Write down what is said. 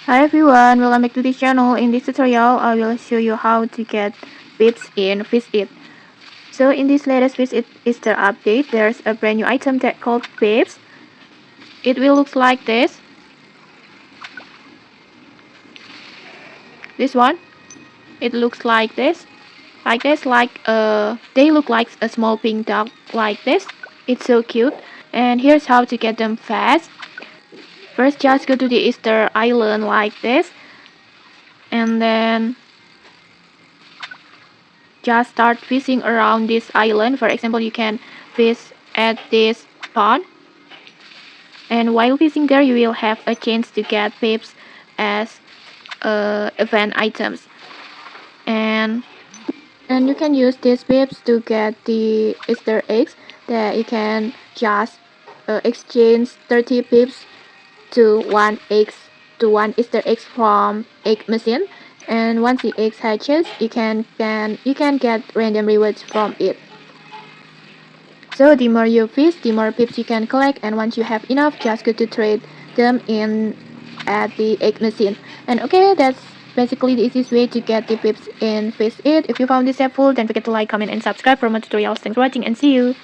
Hi everyone, welcome back to this channel. In this tutorial, I will show you how to get Peeps in Fisch. So in this latest Fisch Easter update, there's a brand new item that called Peeps. It will look like this. This one. It looks like this. They look like a small pink dog like this. It's so cute. And here's how to get them fast. First, just go to the Easter island like this. And then just start fishing around this island. For example, you can fish at this pond, and while fishing there you will have a chance to get Peeps as event items, and you can use these Peeps to get the Easter eggs that you can just exchange 30 Peeps to one Easter egg from egg machine, and once the eggs hatches you can get random rewards from it. So the more you fish, the more Peeps you can collect, and once you have enough, just go to trade them in at the egg machine. And okay, that's basically the easiest way to get the Peeps in Fisch. If you found this helpful, don't forget to like, comment, and subscribe for more tutorials. Thanks for watching, and see you!